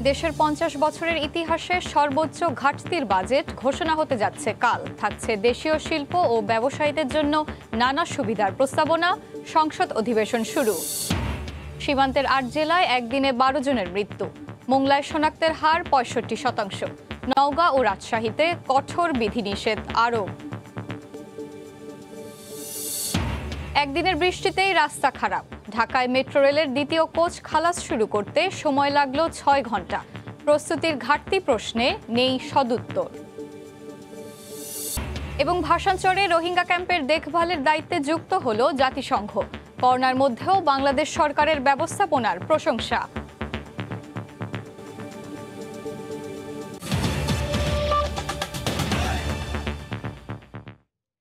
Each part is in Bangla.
দেশের ৫০ বছরের ইতিহাসে সর্বোচ্চ ঘাটতির বাজেট ঘোষণা হতে যাচ্ছে কাল। থাকছে দেশীয় শিল্প ও ব্যবসায়ীদের জন্য নানা সুবিধার প্রস্তাবনা। সংসদ অধিবেশন শুরু। সীমান্তের ৮ জেলায় একদিনে ১২ জনের মৃত্যু। মোংলায় শনাক্তের হার ৬৫%। নওগাঁ ও রাজশাহীতে কঠোর বিধিনিষেধ আরোপ। একদিনের বৃষ্টিতেই রাস্তা খারাপ। ঢাকায় মেট্রো রেলের দ্বিতীয় কোচ খালাস শুরু করতে সময় লাগলো ৬ ঘন্টা। প্রস্তুতির ঘাটতি প্রশ্নে নেই সদুত্তর। এবং ভাসানচরে রোহিঙ্গা ক্যাম্পের দেখভালের দায়িত্বে যুক্ত হলো জাতিসংঘ। করোনার মধ্যেও বাংলাদেশ সরকারের ব্যবস্থাপনার প্রশংসা।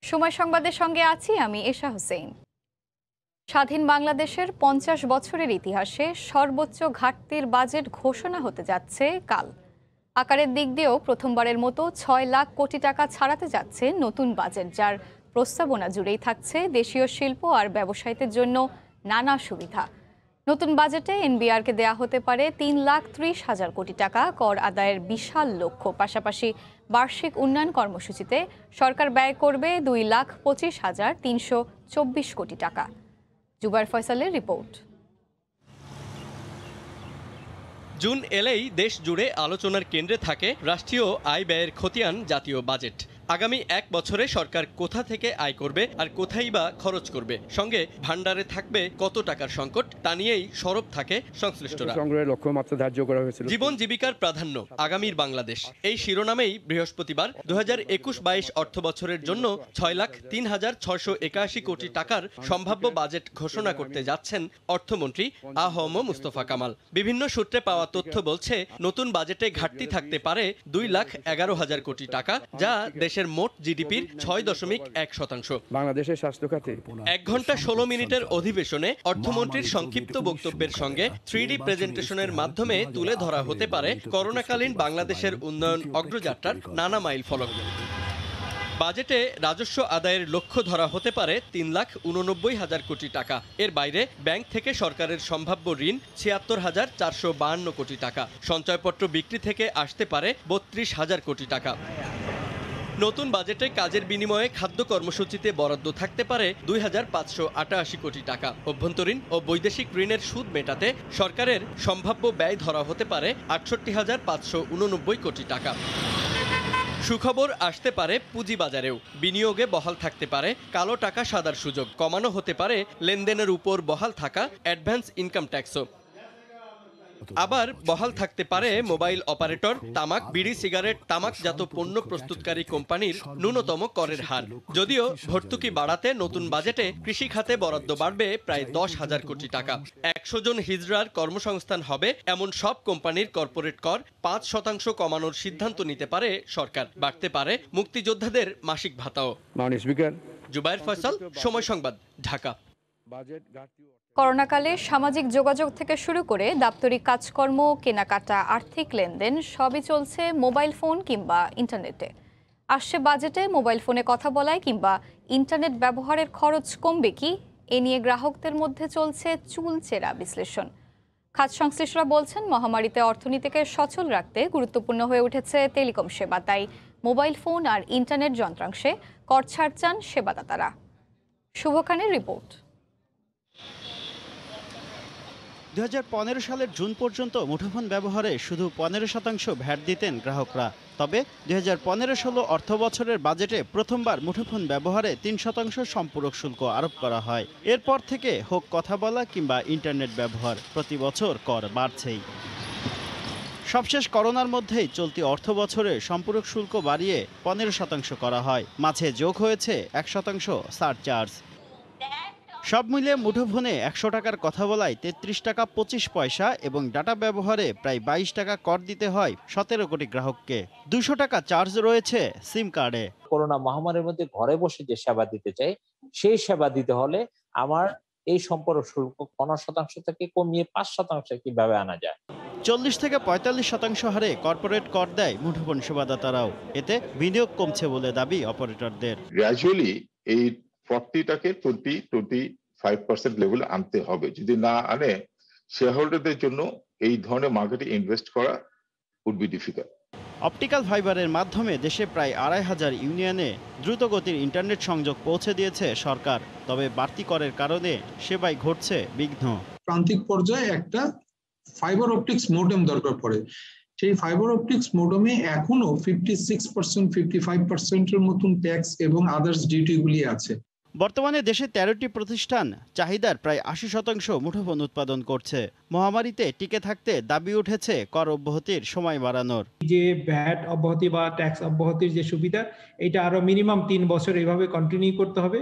সময় সংবাদের সঙ্গে আছি আমি এশা হোসেন। স্বাধীন বাংলাদেশের ৫০ বছরের ইতিহাসে সর্বোচ্চ ঘাটতির বাজেট ঘোষণা হতে যাচ্ছে কাল। আকারের দিক দিয়েও প্রথমবারের মতো ৬ লাখ কোটি টাকা ছাড়াতে যাচ্ছে নতুন বাজেট, যার প্রস্তাবনা জুড়েই থাকছে দেশীয় শিল্প আর ব্যবসায়ীদের জন্য নানা সুবিধা। নতুন বাজেটে এনবিআরকে দেয়া হতে পারে ৩,৩০,০০০ কোটি টাকা কর আদায়ের বিশাল লক্ষ্য। পাশাপাশি বার্ষিক উন্নয়ন কর্মসূচিতে সরকার ব্যয় করবে ২,২৫,৩২৪ কোটি টাকা। জুবায়ের ফয়সালের রিপোর্ট। জুন এলেই দেশ জুড়ে আলোচনার কেন্দ্রে থাকে রাষ্ট্রীয় আয় ব্যয়ের খতিয়ান জাতীয় বাজেট। আগামী ১ বছরে সরকার কোথা থেকে আয় করবে আর কোথায় বা খরচ করবে, সঙ্গে ভান্ডারে থাকবে কত টাকার সংকট, তা নিয়েই সরব থাকে সংশ্লিষ্টরা। জীবন জীবিকার প্রাধান্য আগামীর বাংলাদেশ, এই শিরোনামেই বৃহস্পতিবার ২০২১-২২ অর্থ বছরের জন্য ৬,০৩,৬৮১ কোটি টাকার সম্ভাব্য বাজেট ঘোষণা করতে যাচ্ছেন অর্থমন্ত্রী আ.হ.ম মুস্তফা কামাল। বিভিন্ন সূত্রে পাওয়া তথ্য বলছে, নতুন বাজেটে ঘাটতি থাকতে পারে ২,১১,০০০ কোটি টাকা, যা দেশের মোট জিডিপির ৬.১%। বাংলাদেশের স্বাস্থ্য খাতে ১ ঘন্টা ১৬ মিনিটের অধিবেশনে অর্থমন্ত্রীর সংক্ষিপ্ত বক্তব্যের সঙ্গে 3D প্রেজেন্টেশনের মাধ্যমে তুলে ধরা হতে পারে করোনাকালীন বাংলাদেশের উন্নয়ন অগ্রযাত্রার নানা মাইল ফলক। বাজেটে রাজস্ব আদায়ের লক্ষ্য ধরা হতে পারে ৩,৮৯,০০০ কোটি টাকা। এর বাইরে ব্যাংক থেকে সরকারের সম্ভাব্য ঋণ ৭৬,৪৫২ কোটি টাকা। সঞ্চয়পত্র বিক্রি থেকে আসতে পারে ৩২,০০০ কোটি টাকা। নতুন বাজেটে কাজের বিনিময়ে খাদ্য কর্মসূচিতে বরাদ্দ থাকতে পারে ২,৫৮৮ কোটি টাকা। অভ্যন্তরীণ ও বৈদেশিক ঋণের সুদ মেটাতে সরকারের সম্ভাব্য ব্যয় ধরা হতে পারে ৬৮,৫৮৯ কোটি টাকা। সুখবর আসতে পারে পুঁজিবাজারেও। বিনিয়োগে বহাল থাকতে পারে কালো টাকা সাদার সুযোগ, কমানো হতে পারে লেনদেনের উপর বহাল থাকা অ্যাডভান্স ইনকাম ট্যাক্সও। আবার বহাল থাকতে পারে মোবাইল অপারেটর, তামাক, বিড়ি, সিগারেট, তামাকজাত পণ্য প্রস্তুতকারী কোম্পানির ন্যূনতম করের হার। যদিও ভর্তুকি বাড়াতে নতুন বাজেটে কৃষি খাতে বরাদ্দ বাড়বে প্রায় ১০,০০০ কোটি টাকা। ১০০ জন হিজড়ার কর্মসংস্থান হবে এমন সব কোম্পানির কর্পোরেট কর ৫% কমানোর সিদ্ধান্ত নিতে পারে সরকার। বাড়তে পারে মুক্তিযোদ্ধাদের মাসিক ভাতাও। জুবায়ের ফয়সাল, সময় সংবাদ, ঢাকা। করোনাকালে সামাজিক যোগাযোগ থেকে শুরু করে দাপ্তরিক কাজকর্ম, কেনাকাটা, আর্থিক লেনদেন সবই চলছে মোবাইল ফোন কিংবা ইন্টারনেটে। আসছে বাজেটে মোবাইল ফোনে কথা বলায় কিংবা ইন্টারনেট ব্যবহারের খরচ কমবে কি, এ নিয়ে গ্রাহকদের মধ্যে চলছে চুলচেরা বিশ্লেষণ। খাত সংশ্লিষ্টরা বলছেন, মহামারীতে অর্থনীতিকে সচল রাখতে গুরুত্বপূর্ণ হয়ে উঠেছে টেলিকম সেবা। তাই মোবাইল ফোন আর ইন্টারনেট যন্ত্রাংশে কর ছাড় চান সেবাদাতারা। শুভ খানের রিপোর্ট। ২০১৫ সালের জুন পর্যন্ত মুঠোফোন ব্যবহারে শুধু ১৫% ভ্যাট দিতেন গ্রাহকরা। তবে ২০১৫-১৬ অর্থ বছরের বাজেটে প্রথমবার মুঠোফোন ব্যবহারে ৩% সম্পূরক শুল্ক আরোপ করা হয়। এরপর থেকে হোক কথা বলা কিংবা ইন্টারনেট ব্যবহার, প্রতি বছর কর বাড়ছেই। সবশেষ করোনার মধ্যেই চলতি অর্থ বছরে সম্পূরক শুল্ক বাড়িয়ে 15% করা হয়। মাঝে যোগ হয়েছে 1% সারচার্জ। সব মিলিয়ে মুঠোফোনে ১০০ টাকার কথা বলায় ৩৩ টাকা ২৫ পয়সা এবং ডাটা ব্যবহারে প্রায় ২২ টাকা কর দিতে হয় ১৭ কোটি গ্রাহককে। ২০০ টাকা চার্জ রয়েছে সিম কার্ডে। করোনা মহামারীর মধ্যে ঘরে বসে যে সেবা দিতে চাই, সেই সেবা দিতে হলে আমার এই সম্পর্ক শুল্ক 15% থেকে কমিয়ে 5% কিভাবে আনা যায়। ৪০ থেকে ৪৫% হারে কর্পোরেট কর দেয় মুঠোফোন সেবাদাতারাও। এতে বিনিয়োগ কমছে বলে দাবি অপারেটরদের। গ্র্যাজুয়ালি এই 40টাকে 25% লেভেল আনতে হবে। যদি না আনে, শেয়ারহোল্ডারদের জন্য এই ধরনের মার্কেটে ইনভেস্ট করা উড বি ডিফিকাল্ট। অপটিক্যাল ফাইবারের মাধ্যমে দেশে প্রায় ২৫০০ ইউনিয়নে দ্রুতগতির ইন্টারনেট সংযোগ পৌঁছে দিয়েছে সরকার। তবে বাড়তি করের কারণে সেবায় ঘটছে বিঘ্ন। প্রান্তিক পর্যায়ে একটা ফাইবার অপটিক্স মোডেম দরকার পড়ে। সেই ফাইবার অপটিক্স মোডেমে এখনো 56%, 55%-এর মতন ট্যাক্স এবং আদার্স ডিউটিগুলি আছে। বর্তমানে দেশে ১৩টি প্রতিষ্ঠান চাহিদার প্রায় ৮০% মুঠোফোন উৎপাদন করছে। মহামারীতে টিকে থাকতে দাবি উঠেছে কর অব্যাহতির সময় বাড়ানোর। যে ভ্যাট অব্যাহতি বা ট্যাক্স অব্যাহতির যে সুবিধা, এটা আরো মিনিমাম ৩ বছর এইভাবে কন্টিনিউ করতে হবে।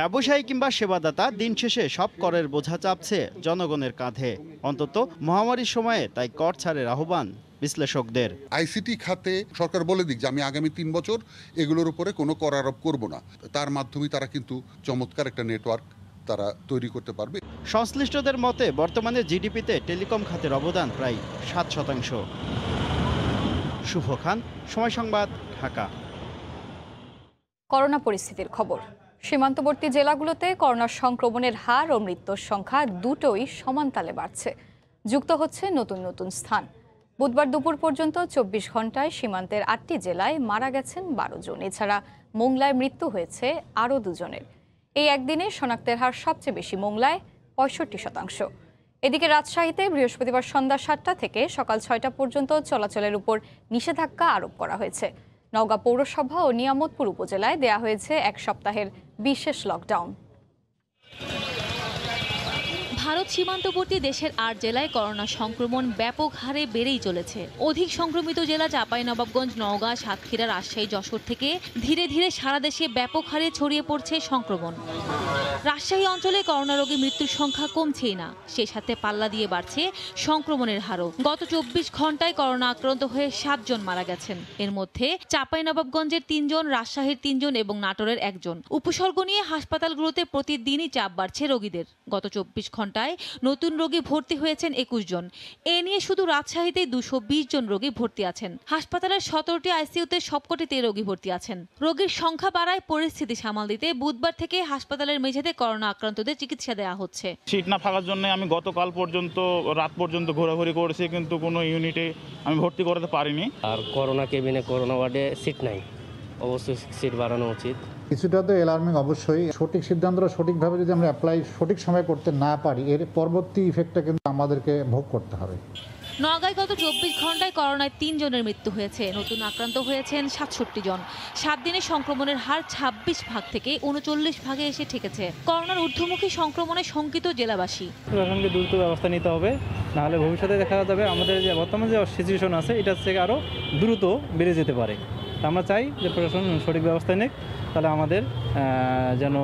ব্যবসায়ী কিংবা সেবাদাতা দিন শেষে সব করের বোঝা চাপছে জনগণের কাঁধে। অন্তত মহামারীর সময়ে তাই কর ছাড়ের আহ্বান বিশ্লেষকদের। আইসিটি খাতে সরকার বলে দিক যে আমি আগামী ৩ বছর এগুলোর উপরে কোনো কর আরোপ করব না। তার মাধ্যমে তারা কিন্তু চমৎকার একটা নেটওয়ার্ক তারা তৈরি করতে পারবে। সংশ্লিষ্টদের মতে বর্তমানে জিডিপিতে টেলিকম খাতের অবদান প্রায় ৭%। শুভ খান, সময় সংবাদ, ঢাকা। করোনা পরিস্থিতির খবর। সীমান্তবর্তী জেলাগুলোতে করোনা সংক্রমণের হার ও মৃত্যুর সংখ্যা দুটোই সমানতালে বাড়ছে। যুক্ত হচ্ছে নতুন নতুন স্থান। বুধবার দুপুর পর্যন্ত ২৪ ঘন্টায় সীমান্তের ৮টি জেলায় মারা গেছেন ১২ জন। এছাড়া মোংলায় মৃত্যু হয়েছে আরও ২ জনের। এই একদিনে শনাক্তের হার সবচেয়ে বেশি মোংলায় ৬৫%। এদিকে রাজশাহীতে বৃহস্পতিবার সন্ধ্যা ৭টা থেকে সকাল ৬টা পর্যন্ত চলাচলের উপর নিষেধাজ্ঞা আরোপ করা হয়েছে। নওগাঁ পৌরসভা ও নিয়ামতপুর উপজেলায় দেয়া হয়েছে ১ সপ্তাহের বিশেষ লকডাউন। ভারত সীমান্তবর্তী দেশের ৮ জেলায় করোনা সংক্রমণ ব্যাপক হারে বেড়েই চলেছে। অধিক সংক্রমিত জেলা চাঁপাইনবাবগঞ্জ, নওগাঁ, সাতক্ষীরা, রাজশাহী, যশোর থেকে ধীরে ধীরে সারা দেশে ব্যাপক হারে ছড়িয়ে পড়ছে সংক্রমণ। রাজশাহী অঞ্চলে করোনা রোগী মৃত্যুর সংখ্যা কমছেই না, সেই সাথে পাল্লা দিয়ে বাড়ছে সংক্রমণের হারও। গত ২৪ ঘন্টায় করোনা আক্রান্ত হয়ে ৭ জন মারা গেছেন। এর মধ্যে চাঁপাইনবাবগঞ্জের ৩ জন, রাজশাহীর ৩ জন এবং নাটোরের ১ জন। উপসর্গ নিয়ে হাসপাতালগুলোতে প্রতিদিনই চাপ বাড়ছে রোগীদের। গত ২৪ ঘন্টায় নতুন রোগী ভর্তি হয়েছেন ২১ জন। এ নিয়ে শুধু রাজশাহীতে ২২০ জন রোগী ভর্তি আছেন। হাসপাতালের ১৭টি আইসিইউতে সবকটিতে রোগী ভর্তি আছেন। রোগীর সংখ্যা বাড়ায় পরিস্থিতি সামাল দিতে বুধবার থেকে হাসপাতালের মেঝেতে করোনা আক্রান্তদের চিকিৎসা দেওয়া হচ্ছে। সিট না থাকার জন্য আমি গতকাল পর্যন্ত রাত পর্যন্ত ঘোরাঘুরি করেছি, কিন্তু কোনো ইউনিটে আমি ভর্তি করাতে পারিনি। আর করোনা কেবিনে, করোনা ওয়ার্ডে সিট নাই, অবশ্যই সিট বাড়ানো উচিত। কিছুটা তো অ্যালার্মিং অবশ্যই। সঠিক সিদ্ধান্তটা সঠিকভাবে যদি আমরা অ্যাপ্লাই সঠিক সময় করতে না পারি, এর পরবর্তী ইফেক্টটা কিন্তু আমাদেরকে ভোগ করতে হবে। নওগাঁয় গত ২৪ ঘন্টায় করোনায় ৩ জনের মৃত্যু হয়েছে। নতুন আক্রান্ত হয়েছেন ৬৭ জন। ৭ দিনে সংক্রমণের হার ২৬ ভাগ থেকে ৩৯ ভাগে এসে ঠেকেছে। করোনার ঊর্ধ্বমুখী সংক্রমণে শঙ্কিত জেলাবাসী। প্রশাসনকে দ্রুত ব্যবস্থা নিতে হবে, নাহলে ভবিষ্যতে দেখা যাবে আমাদের যে বর্তমান যে সিচুয়েশন আছে এটা থেকে আরও দ্রুত বেড়ে যেতে পারে। আমরা চাই যে প্রশাসন সঠিক ব্যবস্থা নিক, তাহলে আমাদের যেন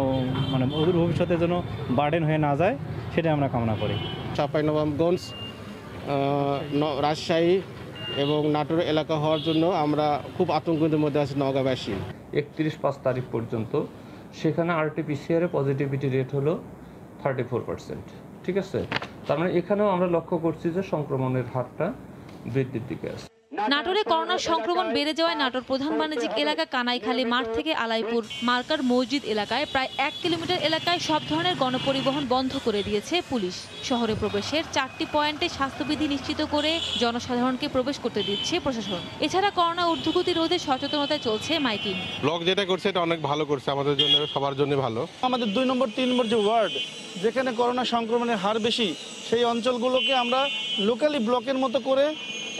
অদূর ভবিষ্যতে যেন বার্ডেন হয়ে না যায়, সেটাই আমরা কামনা করি। চাঁপাইনবাবগঞ্জ, রাজশাহী এবং নাটোর এলাকা হওয়ার জন্য আমরা খুব আতঙ্কের মধ্যে আছি নওগাঁবাসী। ৩১/৫ তারিখ পর্যন্ত সেখানে আরটিপিসিআর পজিটিভিটি রেট হলো 34%। ঠিক আছে, তার মানে এখানেও আমরা লক্ষ্য করছি যে সংক্রমণের হারটা বৃদ্ধির দিকে আছে। নাটোরে করোনার সংক্রমণ বেড়ে যাওয়ায় নাটোর প্রধান বাণিজ্যিক এলাকা কানাইখালী মাঠ থেকে আলাইপুর মার্কার মসজিদ এলাকায় প্রায় ১ কিলোমিটার এলাকায় সব ধরনের গণপরিবহন বন্ধ করে দিয়েছে পুলিশ। শহরে প্রবেশের ৪টি পয়েন্টে স্বাস্থ্যবিধি নিশ্চিত করে জনসাধারণকে প্রবেশ করতে দিচ্ছে প্রশাসন। এছাড়া করোনা ঊর্ধ্বগতি রোধে সচেতনতায় চলছে মাইকিং। ব্লক যেটা করছে এটা অনেক ভালো করছে, আমাদের জন্য, সবার জন্য ভালো। আমাদের ২ নম্বর ৩ নম্বর যে ওয়ার্ড, যেখানে করোনা সংক্রমণের হার বেশি, সেই অঞ্চলগুলোকে আমরা লোকালি ব্লকের মতো করে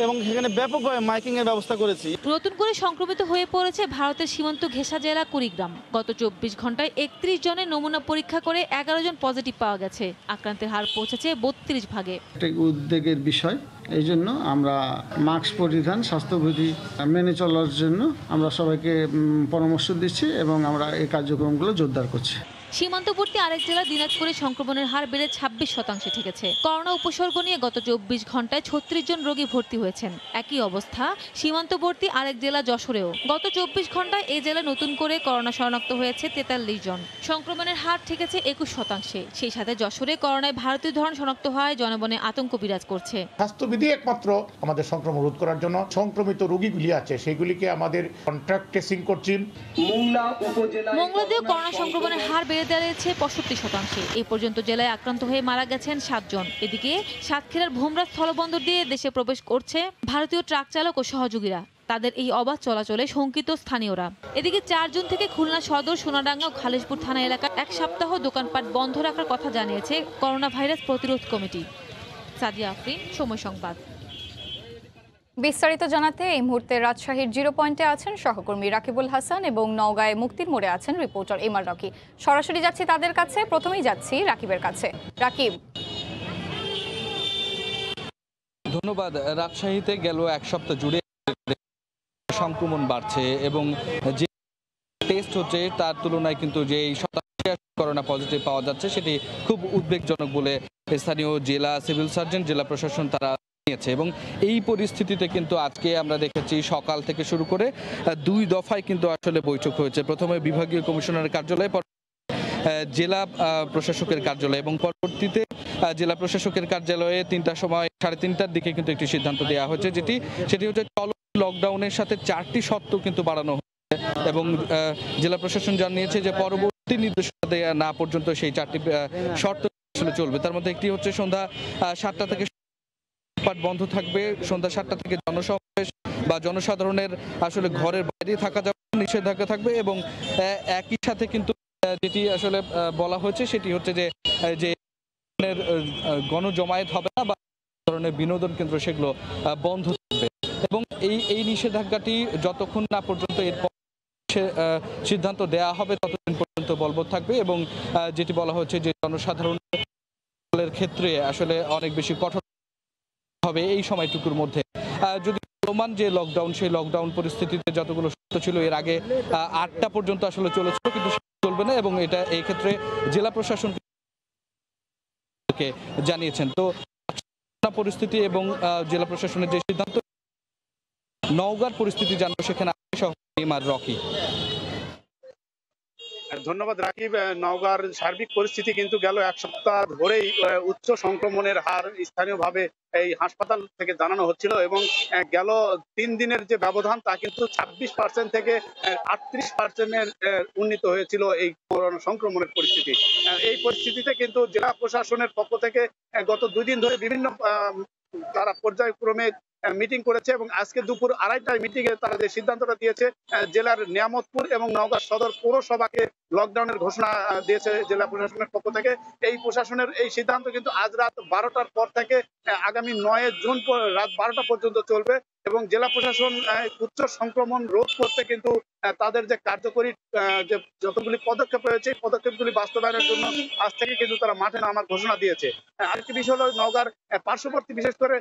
এবং সেখানে ব্যাপকভাবে মাইকিংয়ের ব্যবস্থা করেছি। নতুন করে সংক্রমিত হয়ে পড়েছে ভারতের সীমান্ত ঘেঁষা জেলা কুড়িগ্রাম। গত ২৪ ঘন্টায় ৩১ জনের নমুনা পরীক্ষা করে ১১ জন পজিটিভ পাওয়া গেছে। আক্রান্তের হার পৌঁছেছে ৩২ ভাগে। একটা উদ্বেগের বিষয়, এই জন্য আমরা মাস্ক পরিধান, স্বাস্থ্যবিধি মেনে চলার জন্য আমরা সবাইকে পরামর্শ দিচ্ছি এবং আমরা এই কার্যক্রমগুলো জোরদার করছি। সীমান্তবর্তী আরেক জেলা দিনাজপুরে সংক্রমণের হার বেড়ে ২৬% ঠেকেছে। করোনা উপসর্গ নিয়ে গত ২৪ ঘন্টায় ৩৬ জন রোগী ভর্তি হয়েছেন। একই অবস্থা সীমান্তবর্তী আরেক জেলা যশোরেও। গত ২৪ ঘন্টায় এই জেলায় নতুন করে করোনা শনাক্ত হয়েছে ৪৩ জন। সংক্রমণের হার ঠেকেছে ২১%। সেই সাথে যশোরে করোনায় ভারতীয় ধরন শনাক্ত হয় জনমনে আতঙ্ক বিরাজ করছে। স্বাস্থ্যবিধি একমাত্র আমাদের সংক্রমণ রোধ করার জন্য সংক্রমিত রোগীগুলি আছে সেগুলিকে আমাদের কন্ট্রাক্ট ট্রেসিং করছি। মোংলাতেও করোনা সংক্রমণের হার বেড়ে দাঁড়িয়েছে 65%। এই পর্যন্ত জেলায় আক্রান্ত হয়ে মারা গেছেন 7 জন। এদিকে সাতক্ষীরার ভোমরা স্থলবন্দর দিয়ে দেশে প্রবেশ করছে ভারতীয় ট্রাক চালক ও সহযোগীরা। তাদের এই অবাধ চলাচলে শঙ্কিত স্থানীয়রা। এদিকে 4 জুন থেকে খুলনা সদর, সোনাডাঙ্গা ও খালিশপুর থানা এলাকায় 1 সপ্তাহ দোকানপাট বন্ধ রাখার কথা জানিয়েছে করোনা ভাইরাস প্রতিরোধ কমিটি। সাদিয়া আফরিন, সময় সংবাদ। বিস্তারিত জানাতে এই মুহূর্তে রাজশাহীর 0 পয়েন্টে আছেন সহকর্মী রাকিবুল হাসান এবং নওগাঁয় মুক্তির মোড়ে আছেন রিপোর্টার এমআর রকি। সরাসরি যাচ্ছি তাদের কাছে, প্রথমেই যাচ্ছি রাকিবের কাছে। রাকিব, ধন্যবাদ। রাজশাহীতে গেল 1 সপ্তাহ জুড়ে সংক্রমণ বাড়ছে এবং যে টেস্ট হচ্ছে তার তুলনায় কিন্তু যে করোনা পজিটিভ পাওয়া যাচ্ছে সেটি খুব উদ্বেগজনক বলে স্থানীয় জেলা সিভিল সার্জন, জেলা প্রশাসন তারা নিয়েছে। এবং এই পরিস্থিতিতে কিন্তু আজকে আমরা দেখেছি সকাল থেকে শুরু করে 2 দফায় কিন্তু আসলে বৈঠক হয়েছে। প্রথমে বিভাগীয় কমিশনারের কার্যালয়ে, জেলা প্রশাসকের কার্যালয় এবং পরবর্তীতে জেলা প্রশাসকের কার্যালয়ে 3টার সময় 3:30টার দিকে কিন্তু একটি সিদ্ধান্ত দেওয়া হয়েছে, সেটি হচ্ছে লকডাউনের সাথে 4টি শর্ত কিন্তু বাড়ানো হয়েছে এবং জেলা প্রশাসন জানিয়েছে যে পরবর্তী নির্দেশনা দেওয়া না পর্যন্ত সেই 4টি শর্ত আসলে চলবে। তার মধ্যে একটি হচ্ছে সন্ধ্যা 7টা থেকে বন্ধ থাকবে, সন্ধ্যা 7টা থেকে জনসমাবেশ বা জনসাধারণের আসলে ঘরের বাইরে থাকা যাবে, নিষেধাজ্ঞা থাকবে এবং একই সাথে কিন্তু যেটি আসলে বলা হয়েছে সেটি হচ্ছে যে গণজমায়েত হবে না বা ধরনের বিনোদন কেন্দ্র সেগুলো বন্ধ থাকবে এবং এই নিষেধাজ্ঞাটি যতক্ষণ না পর্যন্ত এরপর সিদ্ধান্ত দেওয়া হবে ততদিন পর্যন্ত বলবৎ থাকবে এবং যেটি বলা হচ্ছে যে জনসাধারণের ক্ষেত্রে আসলে অনেক বেশি কঠোর হবে এই সময়টুকুর মধ্যে। যদি চলমান যে লকডাউন, সেই লকডাউন পরিস্থিতিতে যতগুলো শর্ত ছিল এর আগে 8টা পর্যন্ত আসলে চলেছিল, কিন্তু চলবে না এবং এটা এই ক্ষেত্রে জেলা প্রশাসন জানিয়েছেন। তো পরিস্থিতি এবং জেলা প্রশাসনের যে সিদ্ধান্ত, নওগাঁর পরিস্থিতি জানবো, সেখানে এমআর রকি। ধন্যবাদ রাকিব। নওগাঁর সার্বিক পরিস্থিতি কিন্তু গেল 1 সপ্তাহ ধরেই উচ্চ সংক্রমণের হার স্থানীয়ভাবে এই হাসপাতাল থেকে জানানো হচ্ছিল এবং গেল 3 দিনের যে ব্যবধান তা কিন্তু 26% থেকে 38% উন্নীত হয়েছিল এই করোনা সংক্রমণের পরিস্থিতি। এই পরিস্থিতিতে কিন্তু জেলা প্রশাসনের পক্ষ থেকে গত 2 দিন ধরে বিভিন্ন তারা পর্যায়ক্রমে মিটিং করেছে এবং আজকে দুপুর 2:30টায় মিটিং এ তারা যে সিদ্ধান্তটা দিয়েছে, জেলার নিয়ামতপুর এবং নওগাঁ সদর পৌরসভাকে লকডাউনের ঘোষণা দিয়েছে জেলা প্রশাসনের পক্ষ থেকে। এই প্রশাসনের এই সিদ্ধান্ত কিন্তু আজ রাত 12টার পর থেকে আগামী 9 জুন রাত 12টা পর্যন্ত চলবে এবং জেলা প্রশাসন উচ্চ সংক্রমণ রোধ করতে কিন্তু তাদের যে কার্যকরী যে যতগুলি পদক্ষেপ রয়েছে এই পদক্ষেপগুলি বাস্তবায়নের জন্য আজ থেকে কিন্তু তারা মাঠে নামার ঘোষণা দিয়েছে। আরেকটি বিষয় হলো নওগাঁর পার্শ্ববর্তী বিশেষ করে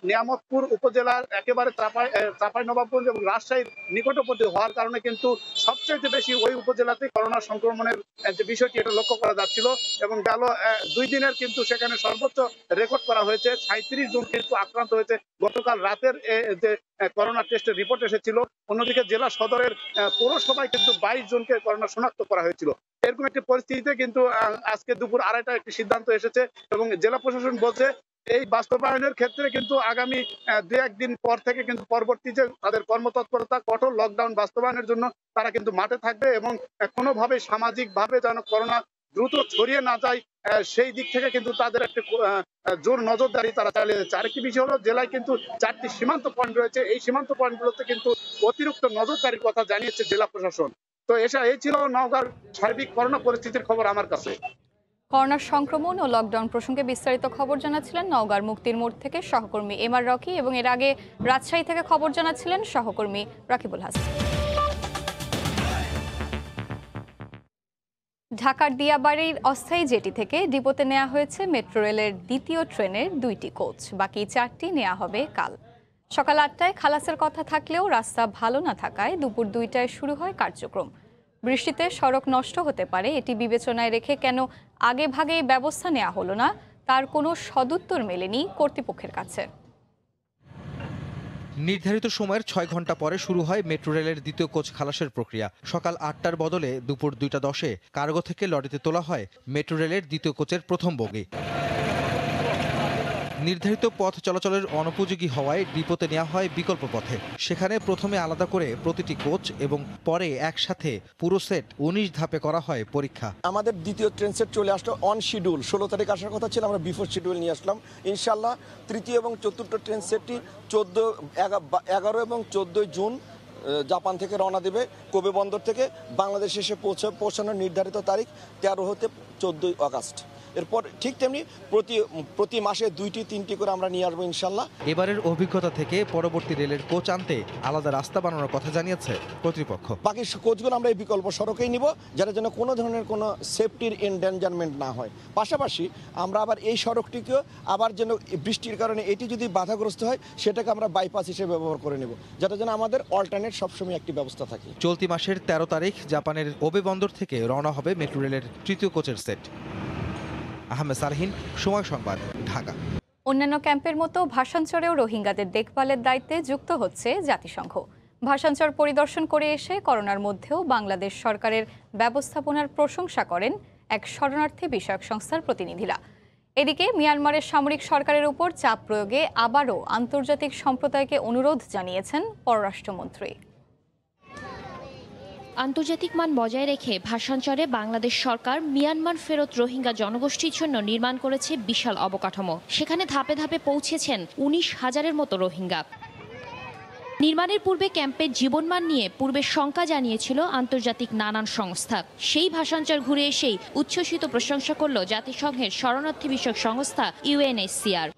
নিয়ামতপুর উপজেলার একেবারে চাঁপাইনবাবগঞ্জ এবং রাজশাহীর নিকটবর্তী হওয়ার কারণে কিন্তু সবচেয়ে বেশি ওই উপজেলাতে করোনা সংক্রমণের যে বিষয়টি এটা লক্ষ্য করা যাচ্ছিল এবং গেল 2 দিনের কিন্তু সেখানে সর্বোচ্চ রেকর্ড করা হয়েছে। 37 জন কিন্তু আক্রান্ত হয়েছে গতকাল রাতের যে করোনা টেস্টের রিপোর্ট এসেছিল। অন্যদিকে জেলা সদরের পৌরসভায় কিন্তু 22 জনকে করোনা শনাক্ত করা হয়েছিল। এরকম একটি পরিস্থিতিতে কিন্তু আজকে দুপুর 2:30টায় একটি সিদ্ধান্ত এসেছে এবং জেলা প্রশাসন বলছে এই বাস্তবায়নের ক্ষেত্রে কিন্তু আগামী 2-1 দিন পর থেকে কিন্তু পরবর্তী যে তাদের কর্মতৎপরতা, কঠোর লকডাউন বাস্তবায়নের জন্য তারা কিন্তু মাঠে থাকবে এবং কোনোভাবে সামাজিকভাবে যেন করোনা দ্রুত ছড়িয়ে না যায় সেই দিক থেকে কিন্তু তাদের একটা জোর নজরদারি তারা চালিয়ে যাচ্ছে। আরেকটি বিষয় হলো জেলায় কিন্তু 4টি সীমান্ত পয়েন্ট রয়েছে, এই সীমান্ত পয়েন্টগুলোতে কিন্তু অতিরিক্ত নজরদারির কথা জানিয়েছে জেলা প্রশাসন। তো এই ছিল নওগাঁর সার্বিক করোনা পরিস্থিতির খবর আমার কাছে। করোনা সংক্রমণ ও লকডাউন প্রসঙ্গে বিস্তারিত খবর জানাচ্ছিলেন নওগাঁর মুক্তির মোড় থেকে সহকর্মী এমআর রকি এবং এর আগে রাজশাহী থেকে খবর জানাচ্ছিলেন সহকর্মী রাকিবুল হাসান। ঢাকার দিয়াবাড়ির অস্থায়ী জেটি থেকে ডিপোতে নেওয়া হয়েছে মেট্রো রেলের 2য় ট্রেনের 2টি কোচ, বাকি 4টি নেওয়া হবে কাল। সকাল 8টায় খালাসের কথা থাকলেও রাস্তা ভালো না থাকায় দুপুর 2টায় শুরু হয় কার্যক্রম। বৃষ্টিতে সড়ক নষ্ট হতে পারে, এটি বিবেচনায় রেখে কেন আগে ভাগেই ব্যবস্থা নেওয়া হলো না তার কোনো সদুত্তর মেলেনি কর্তৃপক্ষের কাছে। নির্ধারিত সময়ের 6 ঘন্টা পরে শুরু হয় মেট্রো রেলের 2য় কোচ খালাসের প্রক্রিয়া। সকাল 8টার বদলে দুপুর 2:10-এ কার্গো থেকে লরিতে তোলা হয় মেট্রো রেলের 2য় কোচের প্রথম বগি। নির্ধারিত পথ চলাচলের অনুপযোগী হওয়ায় ডিপোতে নেওয়া হয় বিকল্প পথে। সেখানে প্রথমে আলাদা করে প্রতিটি কোচ এবং পরে একসাথে পুরো সেট 19 ধাপে করা হয় পরীক্ষা। আমাদের দ্বিতীয় ট্রেন সেট চলে আসলো অন শিডিউল। 16 তারিখ আসার কথা ছিল, আমরা বিফোর শিডিউল নিয়ে আসলাম। ইনশাল্লাহ তৃতীয় এবং চতুর্থ ট্রেন সেটটি 11 এবং 14 জুন জাপান থেকে রওনা দেবে কোবে বন্দর থেকে। বাংলাদেশ এসে পৌঁছানোর নির্ধারিত তারিখ 13 হতে 14 আগস্ট। এরপর ঠিক তেমনি প্রতি মাসে 2-3টি করে আমরা নিয়ে আসবো ইনশাল্লাহ। এবারের অভিজ্ঞতা থেকে পরবর্তী রেলের কোচ আনতে আলাদা রাস্তা বানানোর কথা জানিয়েছে কর্তৃপক্ষ। বাকি কোচগুলো আমরা এই বিকল্প সড়কেই নিব, যার জন্য কোনো ধরনের কোনো সেফটির এনডেঞ্জারমেন্ট না হয়। পাশাপাশি আমরা আবার এই সড়কটিকেও আবার যেন বৃষ্টির কারণে এটি যদি বাধাগ্রস্ত হয় সেটাকে আমরা বাইপাস হিসেবে ব্যবহার করে নেব, যাতে যেন আমাদের অল্টারনেট সবসময় একটি ব্যবস্থা থাকে। চলতি মাসের 13 তারিখ জাপানের ওবে বন্দর থেকে রওনা হবে মেট্রো রেলের তৃতীয় কোচের সেট। আহমেদ সারহিন, সময় সংবাদ, ঢাকা। অন্যান্য ক্যাম্পের মতো ভাসানচরেও রোহিঙ্গাদের দেখভালের দায়িত্বে যুক্ত হচ্ছে জাতিসংঘ। ভাসানচর পরিদর্শন করে এসে করোনার মধ্যেও বাংলাদেশ সরকারের ব্যবস্থাপনার প্রশংসা করেন এক শরণার্থী বিষয়ক সংস্থার প্রতিনিধিরা। এদিকে মিয়ানমারের সামরিক সরকারের উপর চাপ প্রয়োগে আবারও আন্তর্জাতিক সম্প্রদায়কে অনুরোধ জানিয়েছেন পররাষ্ট্রমন্ত্রী। আন্তর্জাতিক মান বজায় রেখে ভাসানচরে বাংলাদেশ সরকার মিয়ানমার ফেরত রোহিঙ্গা জনগোষ্ঠীর জন্য নির্মাণ করেছে বিশাল অবকাঠামো। সেখানে ধাপে ধাপে পৌঁছেছেন 19,000-এর মতো রোহিঙ্গা। নির্মাণের পূর্বে ক্যাম্পের জীবনমান নিয়ে পূর্বে শঙ্কা জানিয়েছিল আন্তর্জাতিক নানান সংস্থা। সেই ভাসানচর ঘুরে এসেই উচ্ছ্বসিত প্রশংসা করল জাতিসংঘের শরণার্থী বিষয়ক সংস্থা UNHCR।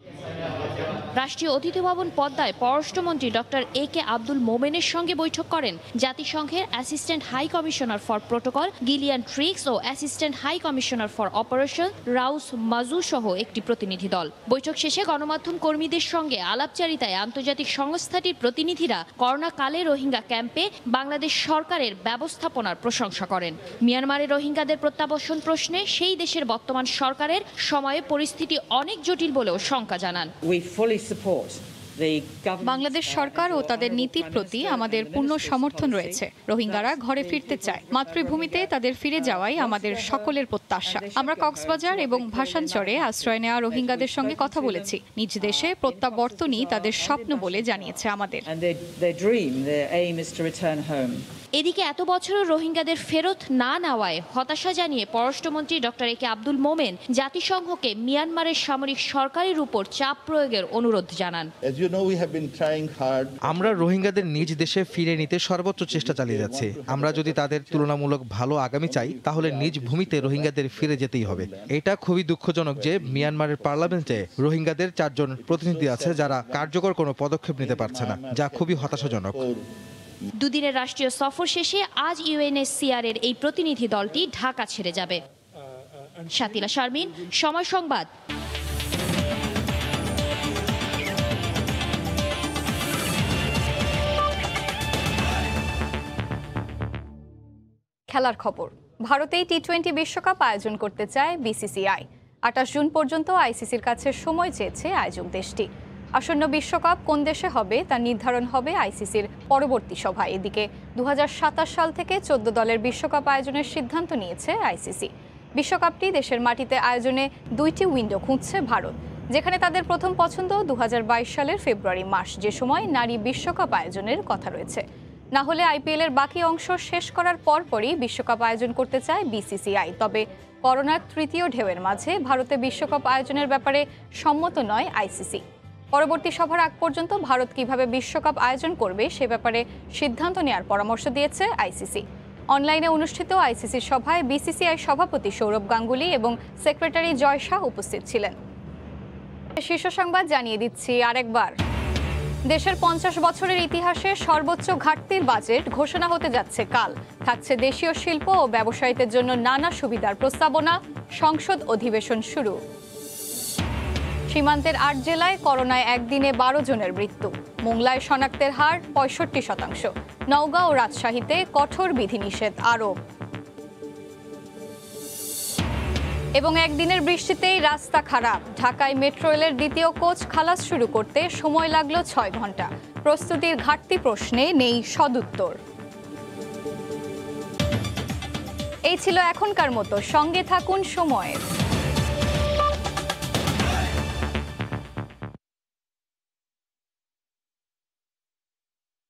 রাষ্ট্রীয় অতিথি ভবন পদ্মায় পররাষ্ট্রমন্ত্রী ডক্টর AK আব্দুল মোমেনের সঙ্গে বৈঠক করেন জাতিসংঘের assistant high commissioner for protocol Gillian Triggs ও assistant high commissioner for operation Raouf Mazou সহ একটি প্রতিনিধি দল। বৈঠক শেষে গণমাধ্যম কর্মীদের সঙ্গে আলাপচারিতায় আন্তর্জাতিক সংস্থাটির প্রতিনিধিরা করোনাকালে রোহিঙ্গা ক্যাম্পে বাংলাদেশ সরকারের ব্যবস্থাপনার প্রশংসা করেন। মিয়ানমারের রোহিঙ্গাদের প্রত্যাবাসন প্রশ্নে সেই দেশের বর্তমান সরকারের সময়ে পরিস্থিতি অনেক জটিল বলেও শঙ্কা জানান। বাংলাদেশ সরকার ও তাদের নীতির প্রতি আমাদের পূর্ণ সমর্থন রয়েছে। রোহিঙ্গারা ঘরে ফিরতে চায়, মাতৃভূমিতে তাদের ফিরে যাওয়াই আমাদের সকলের প্রত্যাশা। আমরা কক্সবাজার এবং ভাসানচরে আশ্রয় নেওয়া রোহিঙ্গাদের সঙ্গে কথা বলেছি। নিজ দেশে প্রত্যাবর্তনই তাদের স্বপ্ন বলে জানিয়েছে আমাদের। এদিকে এত বছরও রোহিঙ্গাদের ফেরত না নেওয়ায় হতাশা জানিয়ে পররাষ্ট্রমন্ত্রী ডক্টর AK আব্দুল মোমেন জাতিসংঘকে মিয়ানমারের সামরিক সরকারের উপর চাপ প্রয়োগের অনুরোধ জানান। আমরা রোহিঙ্গাদের নিজ দেশে ফিরে নিতে সর্বোচ্চ চেষ্টা চালিয়ে যাচ্ছি। আমরা যদি তাদের তুলনামূলক ভালো আগামী চাই, তাহলে নিজ ভূমিতে রোহিঙ্গাদের ফিরে যেতেই হবে। এটা খুবই দুঃখজনক যে মিয়ানমারের পার্লামেন্টে রোহিঙ্গাদের 4 জন প্রতিনিধি আছে যারা কার্যকর কোনো পদক্ষেপ নিতে পারছে না, যা খুবই হতাশাজনক। দুদিনের রাষ্ট্রীয় সফর শেষে আজ UNHCR এর এই প্রতিনিধি দলটি ঢাকা ছেড়ে যাবে। শাতিলা শারমিন, সময় সংবাদ। খেলার খবর। ভারতেই T20 বিশ্বকাপ আয়োজন করতে চায় BCCI। 28 জুন পর্যন্ত ICCর কাছে সময় চেয়েছে আয়োজক দেশটি। আসন্ন বিশ্বকাপ কোন দেশে হবে তা নির্ধারণ হবে ICCর পরবর্তী সভায়। এদিকে 2027 সাল থেকে 14 দলের বিশ্বকাপ আয়োজনের সিদ্ধান্ত নিয়েছে ICC। বিশ্বকাপটি দেশের মাটিতে আয়োজনে 2টি উইন্ডো খুঁজছে ভারত, যেখানে তাদের প্রথম পছন্দ 2022 সালের ফেব্রুয়ারি মাস, যে সময় নারী বিশ্বকাপ আয়োজনের কথা রয়েছে। না হলে IPL এর বাকি অংশ শেষ করার পরপরই বিশ্বকাপ আয়োজন করতে চায় BCCI। তবে করোনার তৃতীয় ঢেউয়ের মাঝে ভারতে বিশ্বকাপ আয়োজনের ব্যাপারে সম্মত নয় ICC। পরবর্তী সভার আগ পর্যন্ত ভারত কিভাবে বিশ্বকাপ আয়োজন করবে সে ব্যাপারে সিদ্ধান্ত নেওয়ার পরামর্শ দিয়েছে ICC। অনলাইনে অনুষ্ঠিত ICC সভায় BCCI সভাপতি সৌরভ গাঙ্গুলি এবং সেক্রেটারি জয় শাহ উপস্থিত ছিলেন। শীর্ষ সংবাদ জানিয়ে দিচ্ছি আরেকবার। দেশের 50 বছরের ইতিহাসে সর্বোচ্চ ঘাটতির বাজেট ঘোষণা হতে যাচ্ছে কাল। থাকছে দেশীয় শিল্প ও ব্যবসায়ীদের জন্য নানা সুবিধার প্রস্তাবনা। সংসদ অধিবেশন শুরু। সীমান্তের 8 জেলায় করোনায় একদিনে 12 জনের মৃত্যু। মোংলায় শনাক্তের হার 65%। নওগাঁ ও রাজশাহীতে কঠোর বিধিনিষেধ আরোপ। এবং একদিনের বৃষ্টিতেই রাস্তা খারাপ। ঢাকায় মেট্রো রেলের দ্বিতীয় কোচ খালাস শুরু করতে সময় লাগলো 6 ঘন্টা। প্রস্তুতির ঘাটতি প্রশ্নে নেই সদুত্তর। এই ছিল এখনকার মতো। সঙ্গে থাকুন সময়ের।